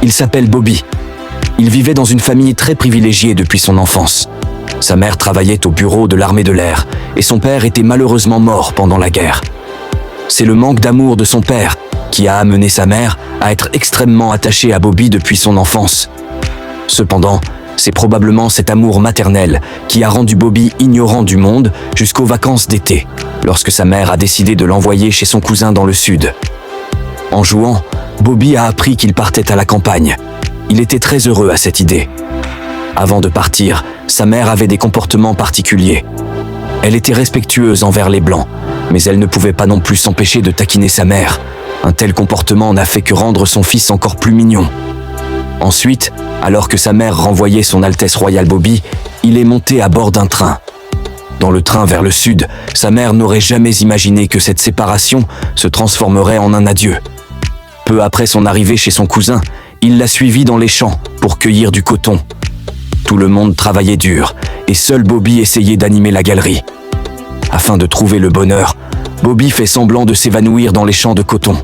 Il s'appelle Bobby. Il vivait dans une famille très privilégiée depuis son enfance. Sa mère travaillait au bureau de l'armée de l'air et son père était malheureusement mort pendant la guerre. C'est le manque d'amour de son père qui a amené sa mère à être extrêmement attachée à Bobby depuis son enfance. Cependant, c'est probablement cet amour maternel qui a rendu Bobby ignorant du monde jusqu'aux vacances d'été, lorsque sa mère a décidé de l'envoyer chez son cousin dans le sud. En jouant, Bobby a appris qu'il partait à la campagne. Il était très heureux à cette idée. Avant de partir, sa mère avait des comportements particuliers. Elle était respectueuse envers les Blancs, mais elle ne pouvait pas non plus s'empêcher de taquiner sa mère. Un tel comportement n'a fait que rendre son fils encore plus mignon. Ensuite, alors que sa mère renvoyait son Altesse Royale Bobby, il est monté à bord d'un train. Dans le train vers le sud, sa mère n'aurait jamais imaginé que cette séparation se transformerait en un adieu. Peu après son arrivée chez son cousin, il l'a suivi dans les champs pour cueillir du coton. Tout le monde travaillait dur et seul Bobby essayait d'animer la galerie. Afin de trouver le bonheur, Bobby fait semblant de s'évanouir dans les champs de coton.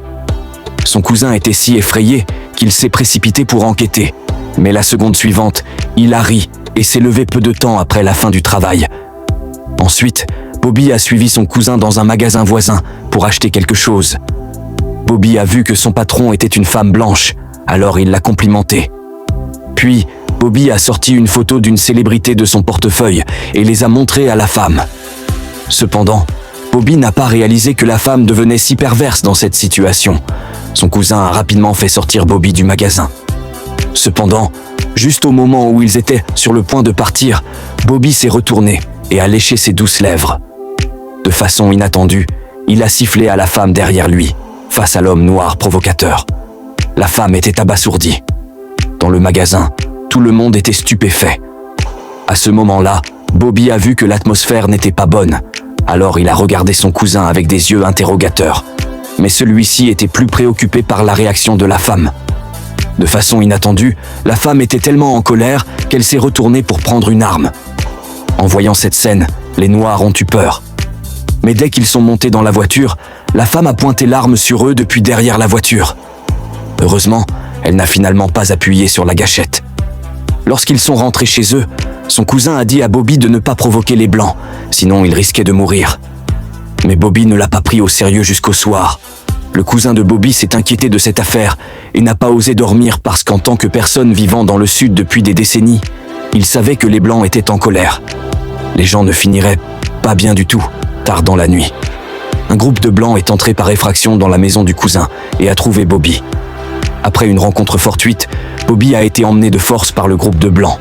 Son cousin était si effrayé qu'il s'est précipité pour enquêter. Mais la seconde suivante, il a ri et s'est levé peu de temps après la fin du travail. Ensuite, Bobby a suivi son cousin dans un magasin voisin pour acheter quelque chose. Bobby a vu que son patron était une femme blanche, alors il l'a complimenté. Puis, Bobby a sorti une photo d'une célébrité de son portefeuille et les a montrées à la femme. Cependant, Bobby n'a pas réalisé que la femme devenait si perverse dans cette situation. Son cousin a rapidement fait sortir Bobby du magasin. Cependant, juste au moment où ils étaient sur le point de partir, Bobby s'est retourné et a léché ses douces lèvres. De façon inattendue, il a sifflé à la femme derrière lui, face à l'homme noir provocateur. La femme était abasourdie. Dans le magasin, tout le monde était stupéfait. À ce moment-là, Bobby a vu que l'atmosphère n'était pas bonne. Alors il a regardé son cousin avec des yeux interrogateurs. Mais celui-ci était plus préoccupé par la réaction de la femme. De façon inattendue, la femme était tellement en colère qu'elle s'est retournée pour prendre une arme. En voyant cette scène, les Noirs ont eu peur. Mais dès qu'ils sont montés dans la voiture, la femme a pointé l'arme sur eux depuis derrière la voiture. Heureusement, elle n'a finalement pas appuyé sur la gâchette. Lorsqu'ils sont rentrés chez eux, son cousin a dit à Bobby de ne pas provoquer les Blancs, sinon il risquait de mourir. Mais Bobby ne l'a pas pris au sérieux jusqu'au soir. Le cousin de Bobby s'est inquiété de cette affaire et n'a pas osé dormir parce qu'en tant que personne vivant dans le sud depuis des décennies, il savait que les Blancs étaient en colère. Les gens ne finiraient pas bien du tout, tard dans la nuit. Un groupe de Blancs est entré par effraction dans la maison du cousin et a trouvé Bobby. Après une rencontre fortuite, Bobby a été emmené de force par le groupe de Blancs.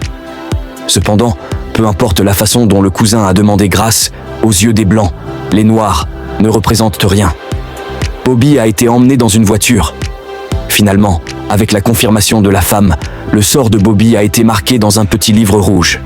Cependant, peu importe la façon dont le cousin a demandé grâce, aux yeux des Blancs, les Noirs ne représentent rien. Bobby a été emmené dans une voiture. Finalement, avec la confirmation de la femme, le sort de Bobby a été marqué dans un petit livre rouge.